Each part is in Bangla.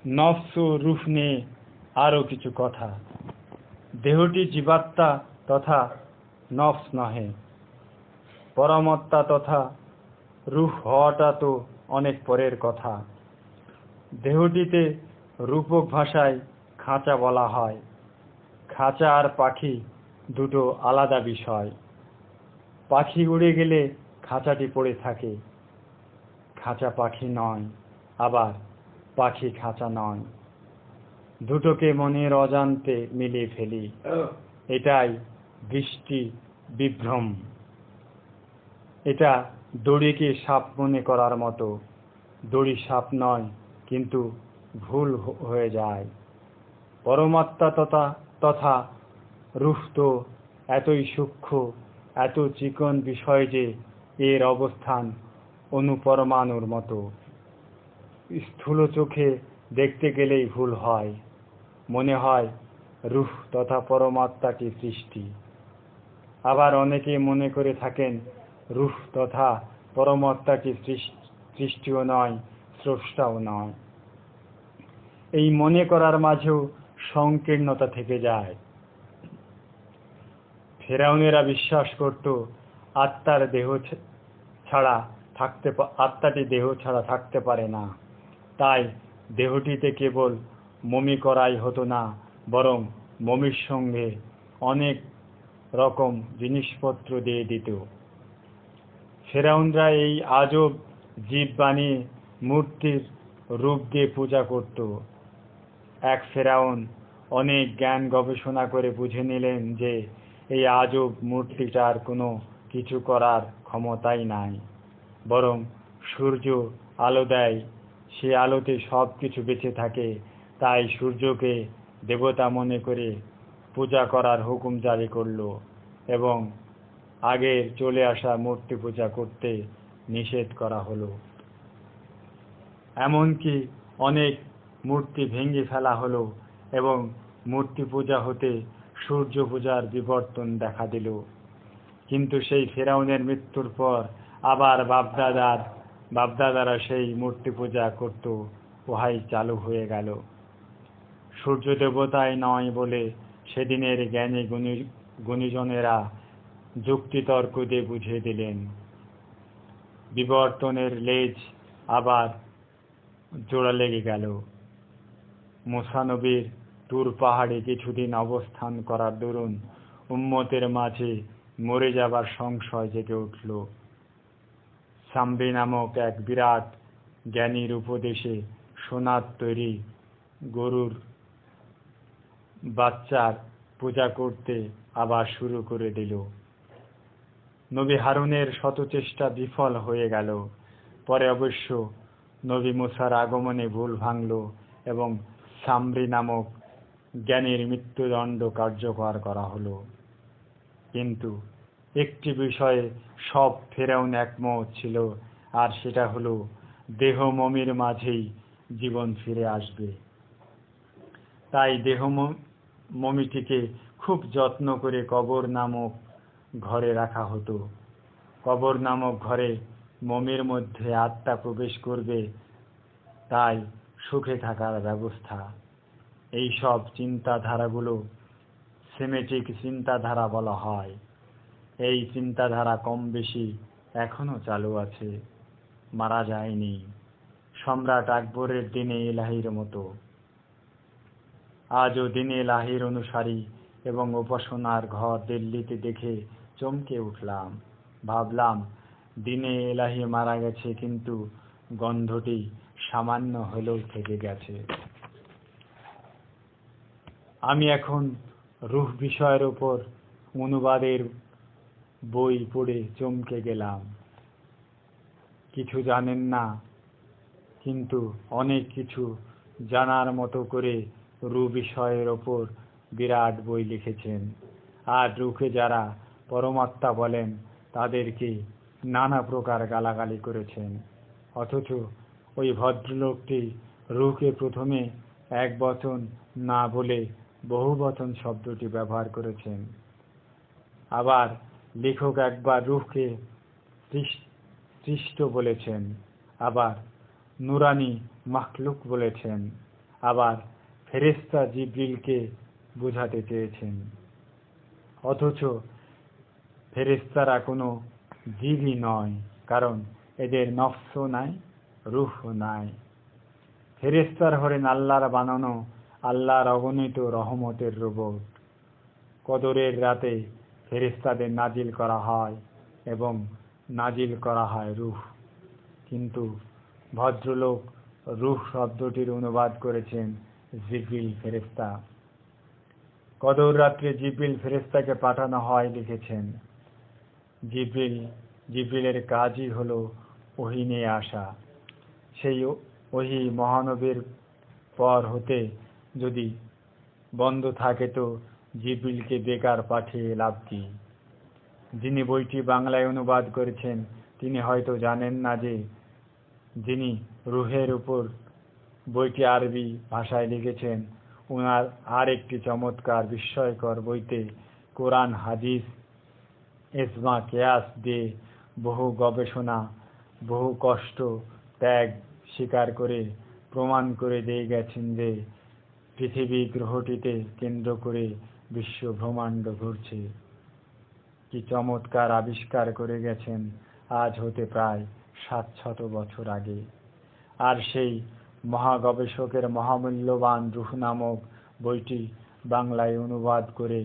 নফস ও রূহ নিয়ে আরও কিছু কথা। দেহটি জীবাত্মা তথা নফস নহে, পরমাত্মা তথা রূহ হওয়াটা তো অনেক পরের কথা। দেহটিতে রূপক ভাষায় খাঁচা বলা হয়। খাঁচা আর পাখি দুটো আলাদা বিষয়। পাখি উড়ে গেলে খাঁচাটি পড়ে থাকে। খাঁচা পাখি নয়, আবার পাখি খাঁচা নয়। দুটোকে মনের অজান্তে মিলিয়ে ফেলি, এটাই দৃষ্টি বিভ্রম। এটা দড়িকে সাপ মনে করার মতো। দড়ি সাপ নয়, কিন্তু ভুল হয়ে যায়। পরমাত্মা তথা রূহ তো এতই সূক্ষ্ম, এত চিকন বিষয় যে এর অবস্থান অণুপরমাণুর মতো। স্থূল চোখে দেখতে গেলেই ভুল হয়, মনে হয় রূহ তথা পরমাত্মাটি সৃষ্টি। আবার অনেকে মনে করে থাকেন রূহ তথা পরমাত্মাটি সৃষ্টিও নয়, স্রষ্টাও নয়। এই মনে করার মাঝেও সংকীর্ণতা থেকে যায়। ফেরাউনেরা বিশ্বাস করত আত্মাটি দেহ ছাড়া থাকতে পারে না, তাই দেহটিতে কেবল মমি করাই হতো না, বরং মমির সঙ্গে অনেক রকম জিনিসপত্র দিয়ে দিত। ফেরাউনরা এই আজব জীব বানিয়ে মূর্তির রূপ দিয়ে পূজা করত। এক ফেরাউন অনেক জ্ঞান গবেষণা করে বুঝে নিলেন যে এই আজব মূর্তিটার কোনো কিছু করার ক্ষমতাই নাই, বরং সূর্য আলো দেয়, সে আলোতে সব কিছু বেঁচে থাকে। তাই সূর্যকে দেবতা মনে করে পূজা করার হুকুম জারি করল এবং আগের চলে আসা মূর্তি পূজা করতে নিষেধ করা হলো। এমনকি অনেক মূর্তি ভেঙে ফেলা হলো এবং মূর্তি পূজা হতে সূর্য পূজার বিবর্তন দেখা দিল। কিন্তু সেই ফেরাউনের মৃত্যুর পর আবার বাপদাদারা সেই মূর্তি পূজা করত, উহাই চালু হয়ে গেল। সূর্য দেবতাই নয় বলে সেদিনের জ্ঞানী গুণীজনেরা যুক্তিতর্ক দিয়ে বুঝিয়ে দিলেন। বিবর্তনের লেজ আবার জোড়া লেগে গেল। মুসা নবীর তুর পাহাড়ে কিছুদিন অবস্থান করার দরুন উম্মতের মাঝে মরে যাবার সংশয় জেগে উঠল। সামরি নামক এক বিরাট জ্ঞানীর উপদেশে সোনার তৈরি গরুর বাচ্চার পূজা করতে আবার শুরু করে দিল। নবী হারুনের শত চেষ্টা বিফল হয়ে গেল। পরে অবশ্য নবী মুসার আগমনে ভুল ভাঙল এবং সামরি নামক জ্ঞানীর মৃত্যুদণ্ড কার্যকর করা হলো। কিন্তু একটি বিষয়ে সব ফেরাউন একমত ছিল, আর সেটা হলো দেহ মমির মাঝেই জীবন ফিরে আসবে। তাই দেহ মমিটিকে খুব যত্ন করে কবর নামক ঘরে রাখা হতো। কবর নামক ঘরে মমির মধ্যে আত্মা প্রবেশ করবে, তাই সুখে থাকার ব্যবস্থা। এই সব চিন্তাধারাগুলো সেমেটিক চিন্তাধারা বলা হয়। এই চিন্তাধারা কম বেশি এখনো চালু আছে, মারা যায়নি। সম্রাট আকবরের দিনে এলাহির মতো আজও দিনে এলাহির অনুসারী এবং উপাসনার ঘর দিল্লিতে দেখে চমকে উঠলাম। ভাবলাম দিনে এলাহি মারা গেছে, কিন্তু গন্ধটি সামান্য হলেও থেকে গেছে। আমি এখন রূহ বিষয়ের উপর অনুবাদের বই পড়ে চমকে গেলাম। কিছু জানেন না, কিন্তু অনেক কিছু জানার মতো করে রূহ বিষয়ের ওপর বিরাট বই লিখেছেন। আর রূহকে যারা পরমাত্মা বলেন তাদেরকে নানা প্রকার গালাগালি করেছেন। অথচ ওই ভদ্রলোকটি রূহকে প্রথমে এক বচন না বলে বহুবচন শব্দটি ব্যবহার করেছেন। আবার লেখক একবার রূহকে সৃষ্ট বলেছেন, আবার নুরানি মাখলুক বলেছেন, আবার ফেরেশতা জিবরিলকে বোঝাতে চেয়েছেন। অথচ ফেরেশতারা কোনো জীবই নয়, কারণ এদের নফসও নাই, রূহও নাই। ফেরেশতারা হলেন আল্লাহর বানানো, আল্লাহর অগণিত রহমতের রোবট। কদরের রাতে ফেরেশতাদের নাজিল করা হয় এবং নাজিল করা হয় রূহ। কিন্তু ভদ্রলোক রূহ শব্দটির অনুবাদ করেছেন জিবরিল ফেরেশতা। কদর রাত্রে জিবরিল ফেরেশতাকে পাঠানো হয় লিখেছেন। জিবরিলের কাজই হলো ওহী নিয়ে আসা। সেই ওহী মহানবীর পর হতে যদি বন্ধ থাকে তো জিবরিলকে বেকার পাঠিয়ে লাভ কি? যিনি বইটি বাংলায় অনুবাদ করেছেন তিনি হয়তো জানেন না যে যিনি রূহের উপর বইটি আরবি ভাষায় লিখেছেন, ওনার আর একটি চমৎকার বিস্ময়কর বইতে কোরআন, হাদিস, ইজমা, কিয়াস দিয়ে বহু গবেষণা, বহু কষ্ট, ত্যাগ স্বীকার করে প্রমাণ করে দিয়ে গেছেন যে পৃথিবী গ্রহটিতে কেন্দ্র করে বিশ্ব ব্রহ্মাণ্ড ঘুরছে। কি চমৎকার আবিষ্কার করে গেছেন আজ হতে প্রায় 700 বছর আগে। আর সেই মহাগবেষকের মহামূল্যবান রূহ নামক বইটি বাংলায় অনুবাদ করে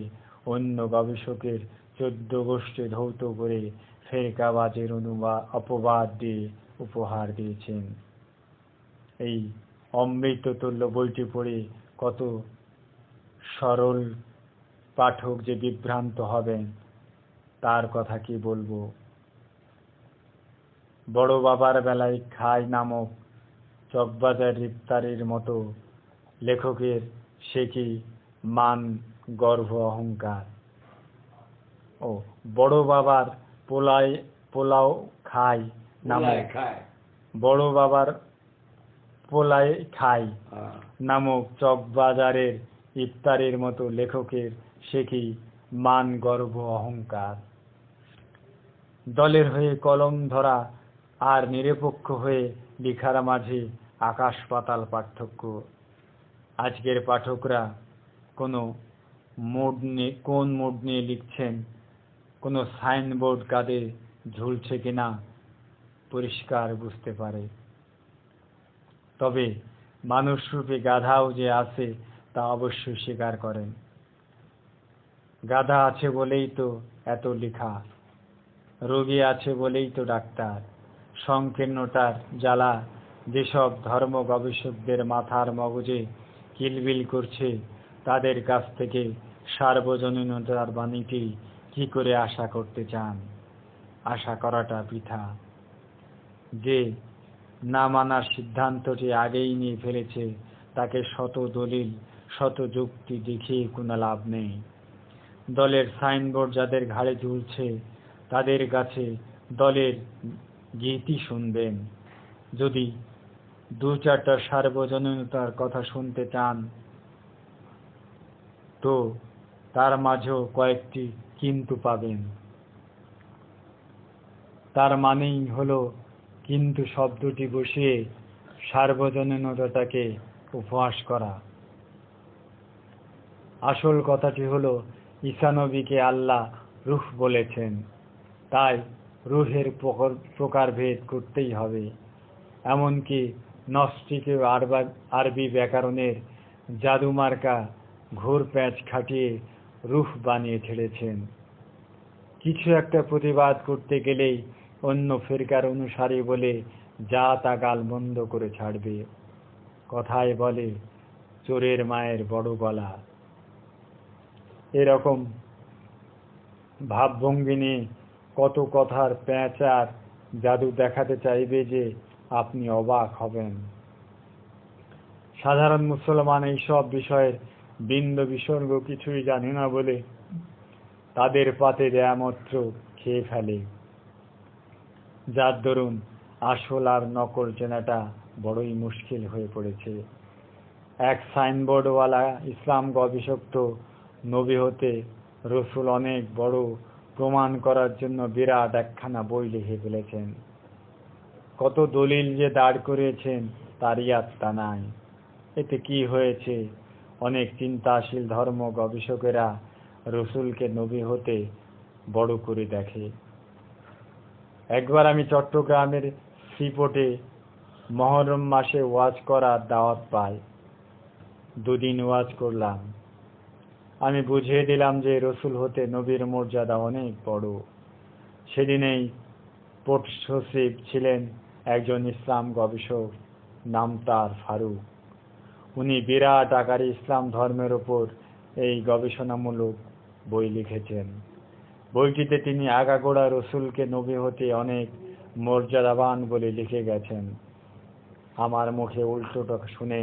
অন্য গবেষকের 14 গোষ্ঠী ধৌত করে ফেরকাবাজের অপবাদ দিয়ে উপহার দিয়েছেন। এই অমৃততুল্য বইটি পড়ে কত সরল পাঠক যে বিভ্রান্ত হবেন তার কথা কি বলবো। বড় বাবার বেলায় খাই নামক চকবাজার ইফতারির মতো লেখকের সে কি মান, গর্ব, অহংকার। ও বড় বাবার পোলাও খাই নামক বড় বাবার পোলাই খাই নামক চকবাজারের ইফতারির মতো লেখকের সে কি মান, গর্ব, অহংকার। দলের হয়ে কলম ধরা আর নিরপেক্ষ হয়ে লেখার মাঝে আকাশ পাতাল পার্থক্য। আজকের পাঠকরা কোন মুড নিয়ে লিখছেন, কোন সাইনবোর্ড কাঁধে ঝুলছে কিনা পরিষ্কার বুঝতে পারে। তবে মানুষরূপী গাধাও যে আছে তা অবশ্যই স্বীকার করেন। গাধা আছে বলেই তো এত লেখা, রোগী আছে বলেই তো ডাক্তার। সংকীর্ণতার জ্বালা যেসব ধর্ম গবেষকদের মাথার মগজে কিলবিল করছে, তাদের কাছ থেকে সার্বজনীনতার বাণীটি কি করে আশা করতে চান? আশা করাটা বৃথা। যে না মানার সিদ্ধান্তটি আগেই নিয়ে ফেলেছে তাকে শত দলিল, শত যুক্তি দেখিয়ে কোনো লাভ নেই। দলের সাইনবোর্ড যাদের ঘাড়ে ঝুলছে তাদের কাছে দলের গীতি শুনবেন। যদি 2-4টা সার্বজনীনতার কথা শুনতে চান তো তার মাঝেও কয়েকটি কিন্তু পাবেন। তার মানেই হলো কিন্তু শব্দটি বসিয়ে সার্বজনীনতাটাকে উপহাস করা। আসল কথাটি হলো ঈসা নবীকে আল্লাহ রূহ বলেছেন, তাই রূহের প্রকারভেদ করতেই হবে। এমনকি নস্টিকেও আরবি ব্যাকরণের জাদুমার্কা ঘোর প্যাঁচ খাটিয়ে রূহ বানিয়ে ছেড়েছেন। কিছু একটা প্রতিবাদ করতে গেলেই অন্য ফিরকার অনুসারী বলে যা তা গালমন্দ করে ছাড়বে। কথায় বলে চোরের মায়ের বড় গলা। এরকম ভাবভঙ্গি নিয়ে কত কথার প্যাঁচ আর জাদু দেখাতে চাইবে যে আপনি অবাক হবেন। সাধারণ মুসলমান এইসব বিষয়ের বিন্দু বিসর্গ কিছুই জানে না বলে তাদের পাতে দেয়া মাত্র খেয়ে ফেলে, যার দরুন আসল আর নকল চেনাটা বড়ই মুশকিল হয়ে পড়েছে। এক সাইনবোর্ডওয়ালা ইসলাম গবেষক তো নবী হতে রসুল অনেক বড় প্রমাণ করার জন্য বিরাট একখানা বই লিখে ফেলেছেন। কত দলিল যে দাঁড় করিয়েছেন তারই আত্মা নাই। এতে কি হয়েছে? অনেক চিন্তাশীল ধর্ম গবেষকেরা রসুলকে নবী হতে বড় করে দেখে। একবার আমি চট্টগ্রামের সিপোর্টে মহরম মাসে ওয়াজ করার দাওয়াত পাই। 2 দিন ওয়াজ করলাম। আমি বুঝিয়ে দিলাম যে রসুল হতে নবীর মর্যাদা অনেক বড়। সেদিনেই পোর্ট সচিব ছিলেন একজন ইসলাম গবেষক, নাম তার ফারুক। উনি বিরাট আকারে ইসলাম ধর্মের ওপর এই গবেষণামূলক বই লিখেছেন। বইটিতে তিনি আগাগোড়া রসুলকে নবী হতে অনেক মর্যাদাবান বলে লিখে গেছেন। আমার মুখে উল্টোটা শুনে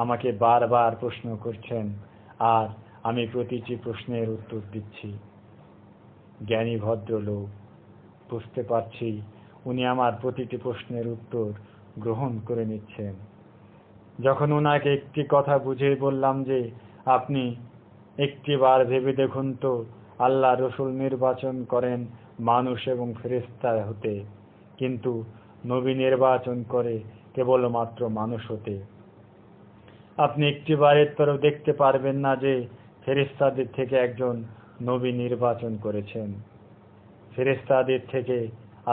আমাকে বারবার প্রশ্ন করছেন, আর আমি প্রতিটি প্রশ্নের উত্তর দিচ্ছি। জ্ঞানী ভদ্রলোক, বুঝতে পারছি উনি আমার প্রতিটি প্রশ্নের উত্তর গ্রহণ করে নিচ্ছেন। যখন ওনাকে একটি কথা বুঝিয়ে বললাম যে আপনি একটিবার ভেবে দেখুন তো, আল্লাহ রসুল নির্বাচন করেন মানুষ এবং ফেরেশতা হতে, কিন্তু নবী নির্বাচন করে কেবলমাত্র মানুষ হতে। আপনি একটিবারের তরফ দেখতে পারবেন না যে ফেরেশতাদের থেকে একজন নবী নির্বাচন করেছেন। ফেরেশতাদের থেকে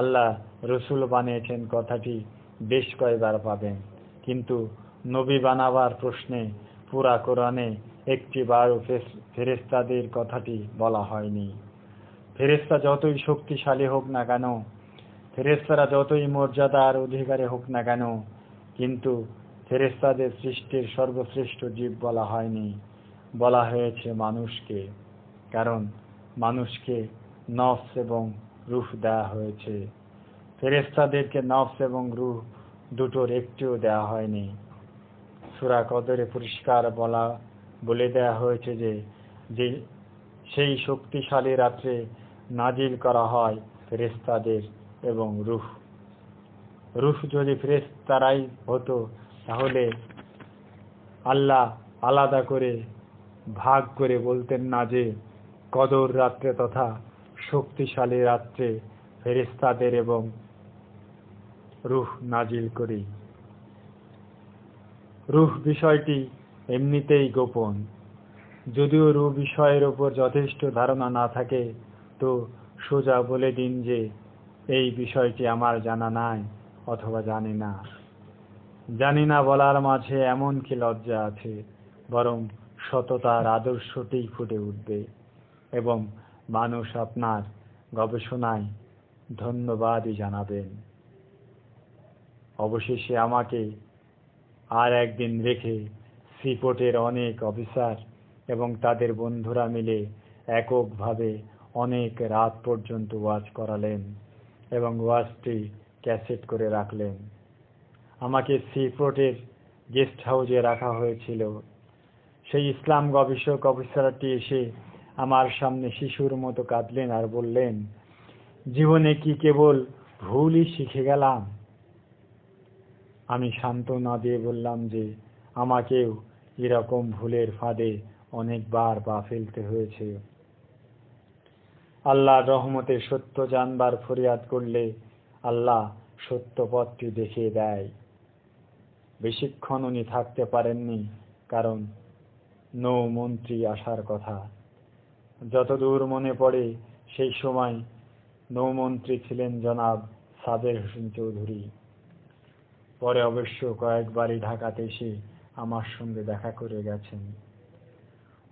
আল্লাহ রসুল বানিয়েছেন কথাটি বেশ কয়েকবার পাবেন, কিন্তু নবী বানাবার প্রশ্নে পুরা কোরআনে একটিবারও ফেরেশতাদের কথাটি বলা হয়নি। ফেরেশতা যতই শক্তিশালী হোক না কেন, ফেরেশতারা যতই মর্যাদার অধিকারী হোক না কেন, কিন্তু ফেরেশতাদের সৃষ্টির সর্বশ্রেষ্ঠ জীব বলা হয়নি, বলা হয়েছে মানুষকে। কারণ মানুষকে নফস এবং রূহ দেওয়া হয়েছে, ফেরেশতাদেরকে নফস এবং রূহ দুটোর একটিও দেওয়া হয়নি। সূরা কদরে পরিষ্কার বলে দেওয়া হয়েছে যে সেই শক্তিশালী রাত্রে নাজিল করা হয় ফেরেশতাদের এবং রূহ। রূহ যদি ফেরেশতারাই হতো, তাহলে আল্লাহ আলাদা করে ভাগ করে বলতেন না যে কদর রাত্রে তথা শক্তিশালী রাত্রে ফেরেশতাদের এবং রূহ নাজিল করি। রূহ বিষয়টি এমনিতেই গোপন। যদিও রূহ বিষয়ের উপর যথেষ্ট ধারণা না থাকে, তো সোজা বলে দিন যে এই বিষয়টি আমার জানা নাই অথবা জানি না। জানি না বলার মাঝে এমন কি লজ্জা আছে, বরং সততার আদর্শটি ফুটে উঠবে এবং মানুষ আপনার গবেষণায় ধন্যবাদই জানাবেন। অবশেষে আমাকে আর একদিন রেখে সিপোর্টের অনেক অফিসার এবং তাদের বন্ধুরা মিলে এককভাবে অনেক রাত পর্যন্ত ওয়াজ করালেন এবং ওয়াজটি ক্যাসেট করে রাখলেন। আমাকে সিপোর্টের গেস্ট হাউসে রাখা হয়েছিল। সেই ইসলাম গবেষক অফিসারটি এসে আমার সামনে শিশুর মতো কাঁদলেন আর বললেন, জীবনে কি কেবল ভুলই শিখে গেলাম? আমি সান্ত্বনা দিয়ে বললাম যে আমাকেও এরকম ভুলের ফাঁদে অনেকবার পা ফেলতে হয়েছে। আল্লাহর রহমতে সত্য জানবার ফরিয়াদ করলে আল্লাহ সত্য পথটি দেখিয়ে দেয়। বেশিক্ষণ উনি থাকতে পারেননি, কারণ নৌমন্ত্রী আসার কথা। যতদূর মনে পড়ে সেই সময় নৌমন্ত্রী ছিলেন জনাব সাবের হোসেন চৌধুরী। পরে অবশ্য কয়েকবারই ঢাকাতে এসে আমার সঙ্গে দেখা করে গেছেন।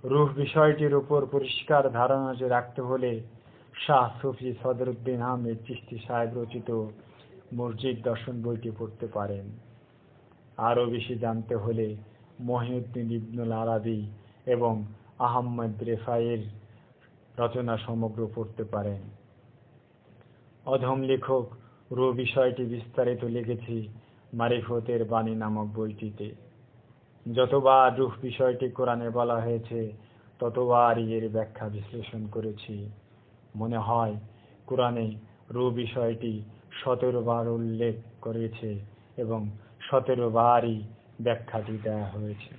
রূহ বিষয়টির উপর পরিষ্কার ধারণা রাখতে হলে শাহ সুফি সদরুদ্দিন আহমেদ চিশতি সাহেব রচিত মসজিদ দর্শন বইটি পড়তে পারেন। আরও বেশি জানতে হলে মহিউদ্দিন ইবনুল আরাবী এবং আহমদ রেফায়ের রচনা সমগ্র পড়তে পারেন। অধম লেখক রূহ বিষয়টি বিস্তারিত লিখেছি মারিফতের বাণী নামক বইটিতে। যতবার রূহ বিষয়টি কোরআনে বলা হয়েছে, ততবারই এর ব্যাখ্যা বিশ্লেষণ করেছি। মনে হয় কোরআনে রূহ বিষয়টি 17 বার উল্লেখ করেছে এবং 17 বারই ব্যাখ্যাটি দেওয়া হয়েছে।